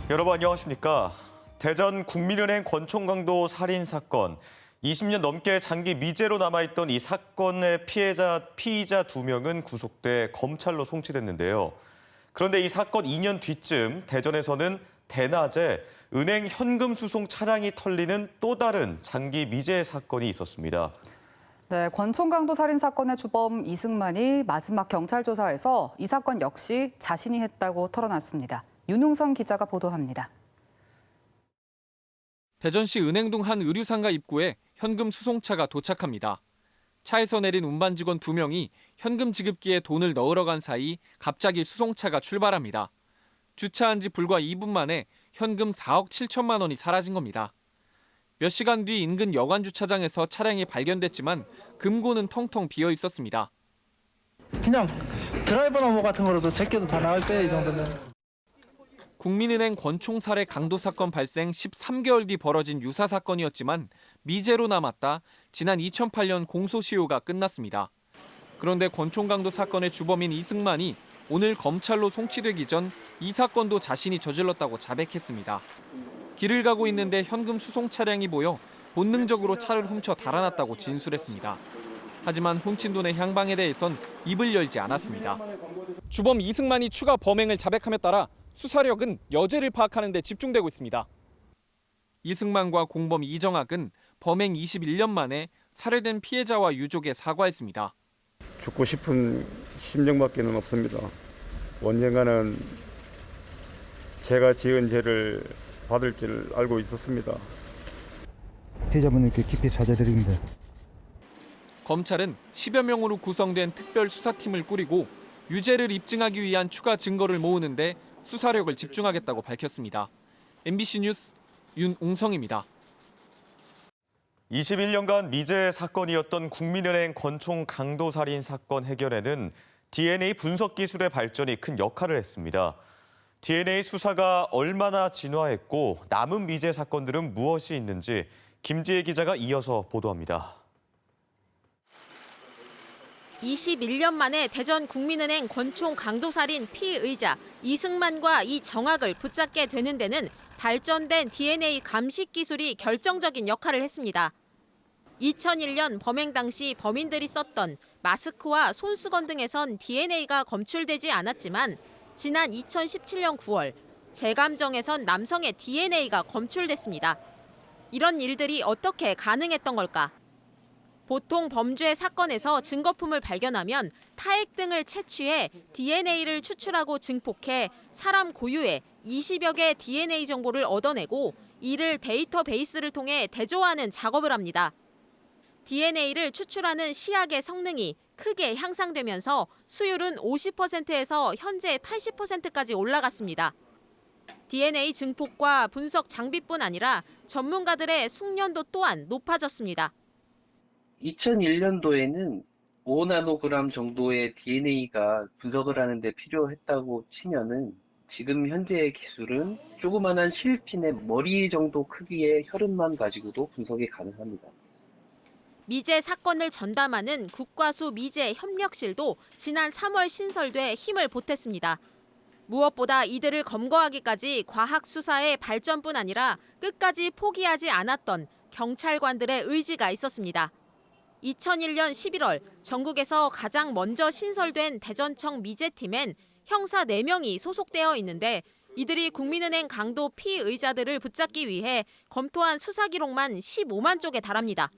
여러분 안녕하십니까? 대전 국민은행 권총강도 살인 사건. 20년 넘게 장기 미제로 남아있던 이 사건의 피의자 2명은 구속돼 검찰로 송치됐는데요. 그런데 이 사건 2년 뒤쯤 대전에서는 대낮에 은행 현금 수송 차량이 털리는 또 다른 장기 미제 사건이 있었습니다. 네, 권총강도 살인 사건의 주범 이승만이 마지막 경찰 조사에서 이 사건 역시 자신이 했다고 털어놨습니다. 윤웅선 기자가 보도합니다. 대전시 은행동 한 의류상가 입구에 현금 수송차가 도착합니다. 차에서 내린 운반 직원 2명이 현금 지급기에 돈을 넣으러 간 사이 갑자기 수송차가 출발합니다. 주차한 지 불과 2분 만에 현금 4억 7천만 원이 사라진 겁니다. 몇 시간 뒤 인근 여관 주차장에서 차량이 발견됐지만 금고는 텅텅 비어 있었습니다. 그냥 드라이버나 뭐 같은 거라도 제껴도 다 나올 거예요, 이 정도면. 국민은행 권총 살해 강도 사건 발생 13개월 뒤 벌어진 유사 사건이었지만 미제로 남았다 지난 2008년 공소시효가 끝났습니다. 그런데 권총 강도 사건의 주범인 이승만이 오늘 검찰로 송치되기 전 이 사건도 자신이 저질렀다고 자백했습니다. 길을 가고 있는데 현금 수송 차량이 보여 본능적으로 차를 훔쳐 달아났다고 진술했습니다. 하지만 훔친 돈의 향방에 대해선 입을 열지 않았습니다. 주범 이승만이 추가 범행을 자백함에 따라 수사력은 여죄를 파악하는 데 집중되고 있습니다. 이승만과 공범 이정학은 범행 21년 만에 살해된 피해자와 유족에 사과했습니다. 죽고 싶은 심정밖에는 없습니다. 언젠가는 제가 지은 죄를 받을 줄 알고 있었습니다. 피해자분들께 깊이 사죄드립니다. 검찰은 10여 명으로 구성된 특별수사팀을 꾸리고 유죄를 입증하기 위한 추가 증거를 모으는데 수사력을 집중하겠다고 밝혔습니다. MBC 뉴스 윤웅성입니다. 21년간 미제 사건이었던 국민은행 권총 강도 살인 사건 해결에는 DNA 분석 기술의 발전이 큰 역할을 했습니다. DNA 수사가 얼마나 진화했고 남은 미제 사건들은 무엇이 있는지 김지혜 기자가 이어서 보도합니다. 21년 만에 대전 국민은행 권총 강도살인 피의자 이승만과 이정학을 붙잡게 되는 데는 발전된 DNA 감식 기술이 결정적인 역할을 했습니다. 2001년 범행 당시 범인들이 썼던 마스크와 손수건 등에선 DNA가 검출되지 않았지만 지난 2017년 9월 재감정에선 남성의 DNA가 검출됐습니다. 이런 일들이 어떻게 가능했던 걸까? 보통 범죄 사건에서 증거품을 발견하면 타액 등을 채취해 DNA를 추출하고 증폭해 사람 고유의 20여 개의 DNA 정보를 얻어내고 이를 데이터베이스를 통해 대조하는 작업을 합니다. DNA를 추출하는 시약의 성능이 크게 향상되면서 수율은 50%에서 현재 80%까지 올라갔습니다. DNA 증폭과 분석 장비뿐 아니라 전문가들의 숙련도 또한 높아졌습니다. 2001년도에는 5나노그램 정도의 DNA가 분석을 하는데 필요했다고 치면은 지금 현재의 기술은 조그만한 실핀의 머리 정도 크기의 혈흔만 가지고도 분석이 가능합니다. 미제 사건을 전담하는 국과수 미제 협력실도 지난 3월 신설돼 힘을 보탰습니다. 무엇보다 이들을 검거하기까지 과학 수사의 발전뿐 아니라 끝까지 포기하지 않았던 경찰관들의 의지가 있었습니다. 2001년 11월 전국에서 가장 먼저 신설된 대전청 미제팀엔 형사 4명이 소속되어 있는데 이들이 국민은행 강도 피의자들을 붙잡기 위해 검토한 수사 기록만 15만 쪽에 달합니다.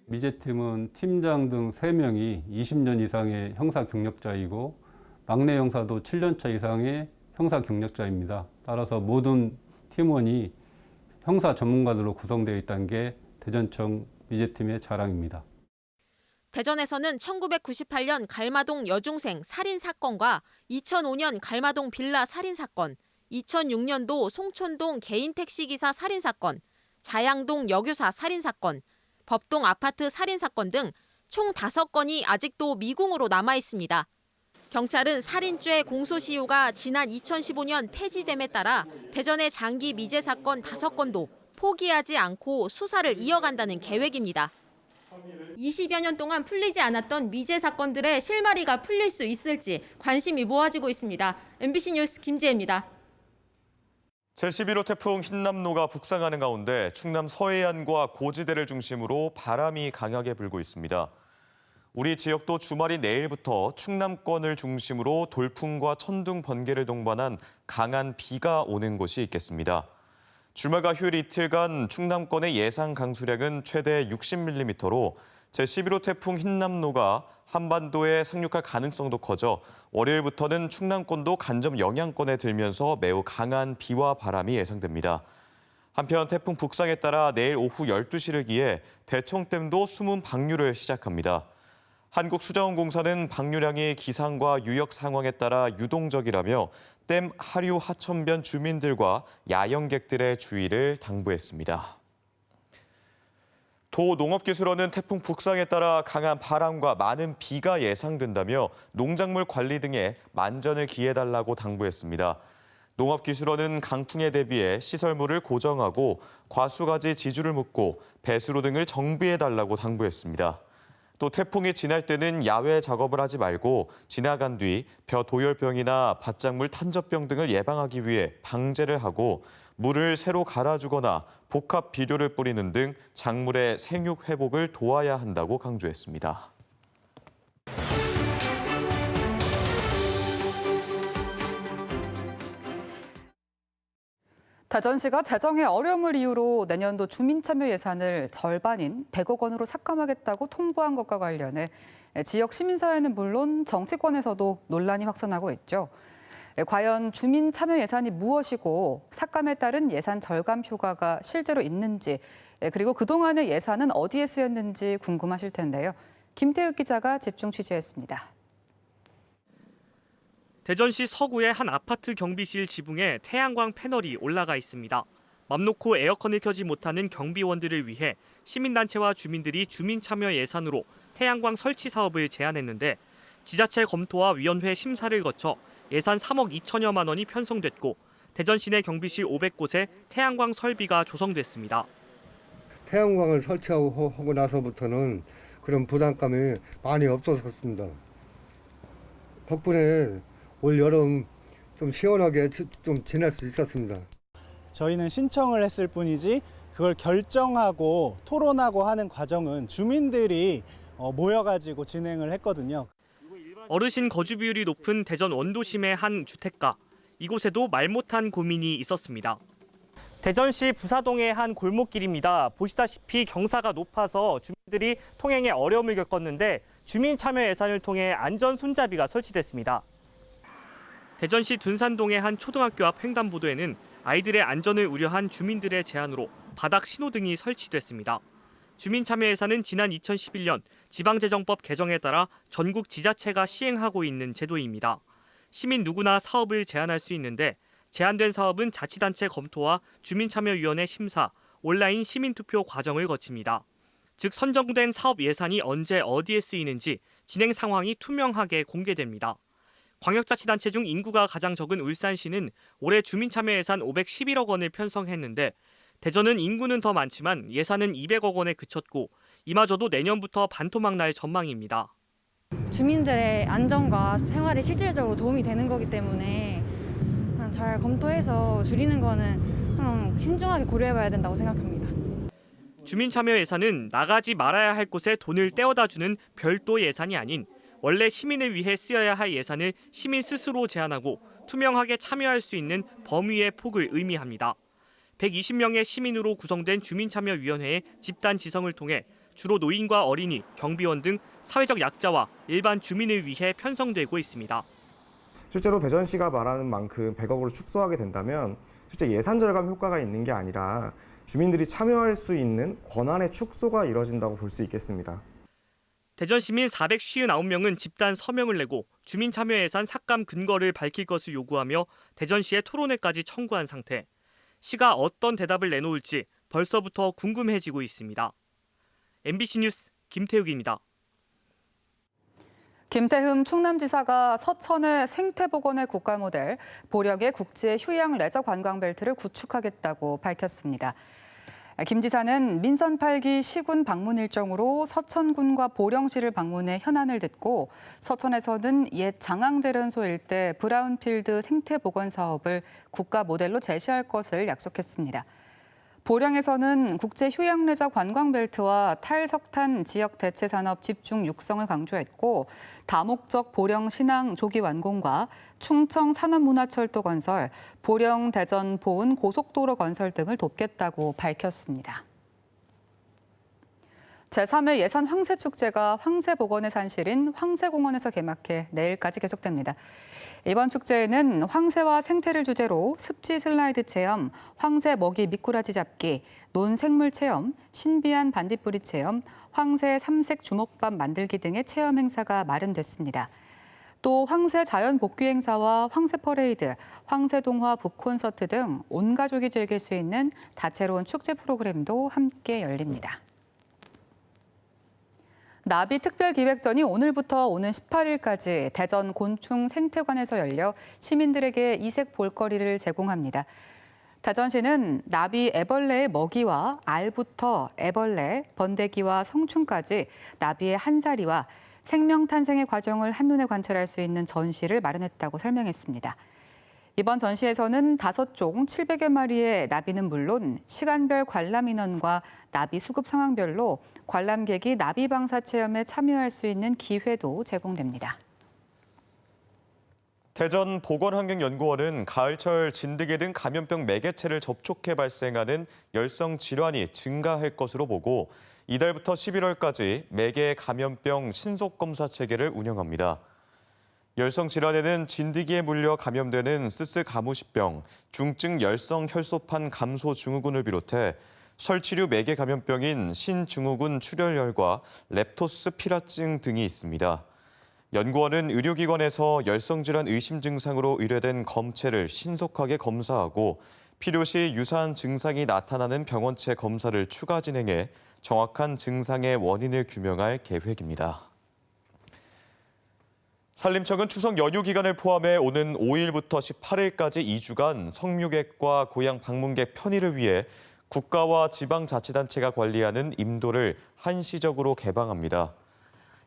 미제팀은 팀장 등 3명이 20년 이상의 형사 경력자이고 막내 형사도 7년차 이상의 형사 경력자입니다. 따라서 모든 팀원이 형사 전문가들로 구성되어 있다는 게 대전청 미제팀의 자랑입니다. 대전에서는 1998년 갈마동 여중생 살인 사건과 2005년 갈마동 빌라 살인 사건, 2006년도 송촌동 개인 택시기사 살인 사건, 자양동 여교사 살인 사건, 법동 아파트 살인 사건 등 총 5건이 아직도 미궁으로 남아 있습니다. 경찰은 살인죄 공소시효가 지난 2015년 폐지됨에 따라 대전의 장기 미제 사건 5건도 포기하지 않고 수사를 이어간다는 계획입니다. 20여 년 동안 풀리지 않았던 미제 사건들의 실마리가 풀릴 수 있을지 관심이 모아지고 있습니다. MBC 뉴스 김지혜입니다. 제11호 태풍 흰남노가 북상하는 가운데 충남 서해안과 고지대를 중심으로 바람이 강하게 불고 있습니다. 우리 지역도 주말인 내일부터 충남권을 중심으로 돌풍과 천둥, 번개를 동반한 강한 비가 오는 곳이 있겠습니다. 주말과 휴일 이틀간 충남권의 예상 강수량은 최대 60mm로 제11호 태풍 흰남노가 한반도에 상륙할 가능성도 커져 월요일부터는 충남권도 간접 영향권에 들면서 매우 강한 비와 바람이 예상됩니다. 한편 태풍 북상에 따라 내일 오후 12시를 기해 대청댐도 수문 방류를 시작합니다. 한국수자원공사는 방류량이 기상과 유역 상황에 따라 유동적이라며 댐 하류 하천변 주민들과 야영객들의 주의를 당부했습니다. 도농업기술원은 태풍 북상에 따라 강한 바람과 많은 비가 예상된다며 농작물 관리 등에 만전을 기해달라고 당부했습니다. 농업기술원은 강풍에 대비해 시설물을 고정하고 과수가지 지주를 묶고 배수로 등을 정비해달라고 당부했습니다. 또 태풍이 지날 때는 야외 작업을 하지 말고 지나간 뒤 벼 도열병이나 밭작물 탄저병 등을 예방하기 위해 방제를 하고 물을 새로 갈아주거나 복합 비료를 뿌리는 등 작물의 생육 회복을 도와야 한다고 강조했습니다. 대전시가 재정의 어려움을 이유로 내년도 주민참여 예산을 절반인 100억 원으로 삭감하겠다고 통보한 것과 관련해 지역 시민사회는 물론 정치권에서도 논란이 확산하고 있죠. 과연 주민참여 예산이 무엇이고 삭감에 따른 예산 절감 효과가 실제로 있는지, 그리고 그동안의 예산은 어디에 쓰였는지 궁금하실 텐데요. 김태욱 기자가 집중 취재했습니다. 대전시 서구의 한 아파트 경비실 지붕에 태양광 패널이 올라가 있습니다. 맘 놓고 에어컨을 켜지 못하는 경비원들을 위해 시민단체와 주민들이 주민참여 예산으로 태양광 설치 사업을 제안했는데 지자체 검토와 위원회 심사를 거쳐 예산 3억 2천여만 원이 편성됐고 대전 시내 경비실 500곳에 태양광 설비가 조성됐습니다. 태양광을 설치하고 나서부터는 그런 부담감이 많이 없어졌습니다. 덕분에 올 여름 좀 시원하게 좀 지낼 수 있었습니다. 저희는 신청을 했을 뿐이지 그걸 결정하고 토론하고 하는 과정은 주민들이 모여가지고 진행을 했거든요. 어르신 거주 비율이 높은 대전 원도심의 한 주택가. 이곳에도 말 못한 고민이 있었습니다. 대전시 부사동의 한 골목길입니다. 보시다시피 경사가 높아서 주민들이 통행에 어려움을 겪었는데 주민 참여 예산을 통해 안전 손잡이가 설치됐습니다. 대전시 둔산동의 한 초등학교 앞 횡단보도에는 아이들의 안전을 우려한 주민들의 제안으로 바닥 신호등이 설치됐습니다. 주민 참여 예산은 지난 2011년 지방재정법 개정에 따라 전국 지자체가 시행하고 있는 제도입니다. 시민 누구나 사업을 제안할 수 있는데 제안된 사업은 자치단체 검토와 주민참여위원회 심사, 온라인 시민투표 과정을 거칩니다. 즉 선정된 사업 예산이 언제 어디에 쓰이는지 진행 상황이 투명하게 공개됩니다. 광역자치단체 중 인구가 가장 적은 울산시는 올해 주민참여 예산 511억 원을 편성했는데 대전은 인구는 더 많지만 예산은 200억 원에 그쳤고 이마저도 내년부터 반토막 날 전망입니다. 주민들의 안전과 생활에 실질적으로 도움이 되는 거기 때문에 잘 검토해서 줄이는 거는 신중하게 고려해봐야 된다고 생각합니다. 주민참여 예산은 나가지 말아야 할 곳에 돈을 떼어다 주는 별도 예산이 아닌 원래 시민을 위해 쓰여야 할 예산을 시민 스스로 제안하고 투명하게 참여할 수 있는 범위의 폭을 의미합니다. 120명의 시민으로 구성된 주민참여위원회의 집단 지성을 통해 주로 노인과 어린이, 경비원 등 사회적 약자와 일반 주민을 위해 편성되고 있습니다. 실제로 대전시가 말하는 만큼 100억으로 축소하게 된다면 실제 예산 절감 효과가 있는 게 아니라 주민들이 참여할 수 있는 권한의 축소가 이뤄진다고 볼 수 있겠습니다. 대전 시민 459명은 집단 서명을 내고 주민 참여 예산 삭감 근거를 밝힐 것을 요구하며 대전시에 토론회까지 청구한 상태. 시가 어떤 대답을 내놓을지 벌써부터 궁금해지고 있습니다. MBC 뉴스 김태욱입니다. 김태흠 충남지사가 서천의 생태복원의 국가모델, 보령의 국제 휴양 레저 관광 벨트를 구축하겠다고 밝혔습니다. 김 지사는 민선 8기 시군 방문 일정으로 서천군과 보령시를 방문해 현안을 듣고 서천에서는 옛 장항제련소 일대 브라운필드 생태보건 사업을 국가 모델로 제시할 것을 약속했습니다. 보령에서는 국제 휴양레저 관광벨트와 탈석탄 지역 대체 산업 집중 육성을 강조했고 다목적 보령 신항 조기 완공과 충청 산업문화철도 건설, 보령 대전 보은 고속도로 건설 등을 돕겠다고 밝혔습니다. 제3회 예산 황새축제가 황새복원의 산실인 황새공원에서 개막해 내일까지 계속됩니다. 이번 축제에는 황새와 생태를 주제로 습지 슬라이드 체험, 황새 먹이 미꾸라지 잡기, 논생물 체험, 신비한 반딧불이 체험, 황새 삼색 주먹밥 만들기 등의 체험 행사가 마련됐습니다. 또 황새 자연 복귀 행사와 황새 퍼레이드, 황새 동화 북 콘서트 등 온 가족이 즐길 수 있는 다채로운 축제 프로그램도 함께 열립니다. 나비 특별기획전이 오늘부터 오는 18일까지 대전 곤충 생태관에서 열려 시민들에게 이색 볼거리를 제공합니다. 대전시는 나비 애벌레의 먹이와 알부터 애벌레, 번데기와 성충까지 나비의 한살이와 생명 탄생의 과정을 한눈에 관찰할 수 있는 전시를 마련했다고 설명했습니다. 이번 전시에서는 5종 700여 마리의 나비는 물론 시간별 관람 인원과 나비 수급 상황별로 관람객이 나비 방사 체험에 참여할 수 있는 기회도 제공됩니다. 대전 보건환경연구원은 가을철 진드기 등 감염병 매개체를 접촉해 발생하는 열성 질환이 증가할 것으로 보고 이달부터 11월까지 매개 감염병 신속 검사 체계를 운영합니다. 열성 질환에는 진드기에 물려 감염되는 스스가무시병, 중증 열성 혈소판 감소 증후군을 비롯해 설치류 매개 감염병인 신증후군 출혈열과 렙토스피라증 등이 있습니다. 연구원은 의료기관에서 열성 질환 의심 증상으로 의뢰된 검체를 신속하게 검사하고 필요시 유사한 증상이 나타나는 병원체 검사를 추가 진행해 정확한 증상의 원인을 규명할 계획입니다. 산림청은 추석 연휴 기간을 포함해 오는 5일부터 18일까지 2주간 성묘객과 고향 방문객 편의를 위해 국가와 지방자치단체가 관리하는 임도를 한시적으로 개방합니다.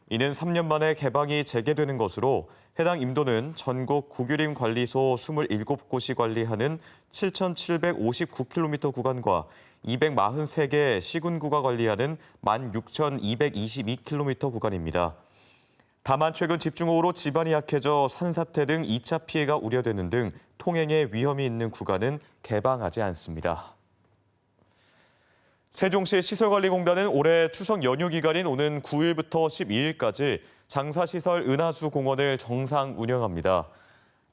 이는 3년 만에 개방이 재개되는 것으로 해당 임도는 전국 국유림 관리소 27곳이 관리하는 7,759km 구간과 243개 시군구가 관리하는 16,222km 구간입니다. 다만 최근 집중호우로 지반이 약해져 산사태 등 2차 피해가 우려되는 등 통행에 위험이 있는 구간은 개방하지 않습니다. 세종시 시설관리공단은 올해 추석 연휴 기간인 오는 9일부터 12일까지 장사시설 은하수공원을 정상 운영합니다.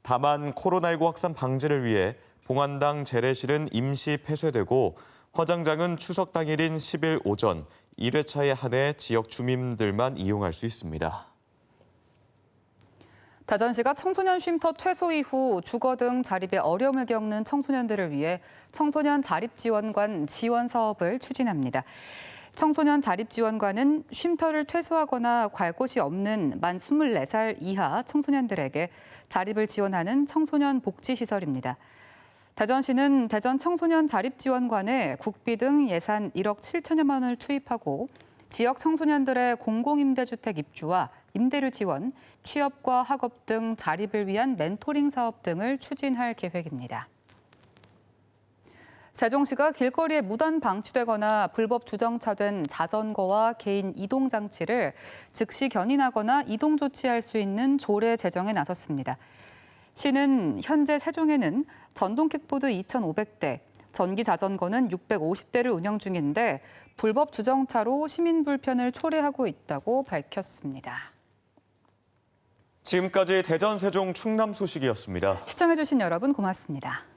다만 코로나19 확산 방지를 위해 봉안당 재래실은 임시 폐쇄되고 화장장은 추석 당일인 10일 오전 1회차에 한해 지역 주민들만 이용할 수 있습니다. 대전시가 청소년 쉼터 퇴소 이후 주거 등 자립에 어려움을 겪는 청소년들을 위해 청소년 자립지원관 지원 사업을 추진합니다. 청소년 자립지원관은 쉼터를 퇴소하거나 갈 곳이 없는 만 24살 이하 청소년들에게 자립을 지원하는 청소년 복지시설입니다. 대전시는 대전 청소년 자립지원관에 국비 등 예산 1억 7천여만 원을 투입하고 지역 청소년들의 공공임대주택 입주와 임대료 지원, 취업과 학업 등 자립을 위한 멘토링 사업 등을 추진할 계획입니다. 세종시가 길거리에 무단 방치되거나 불법 주정차된 자전거와 개인 이동 장치를 즉시 견인하거나 이동 조치할 수 있는 조례 제정에 나섰습니다. 시는 현재 세종에는 전동 킥보드 2,500대, 전기 자전거는 650대를 운영 중인데 불법 주정차로 시민 불편을 초래하고 있다고 밝혔습니다. 지금까지 대전, 세종, 충남 소식이었습니다. 시청해주신 여러분 고맙습니다.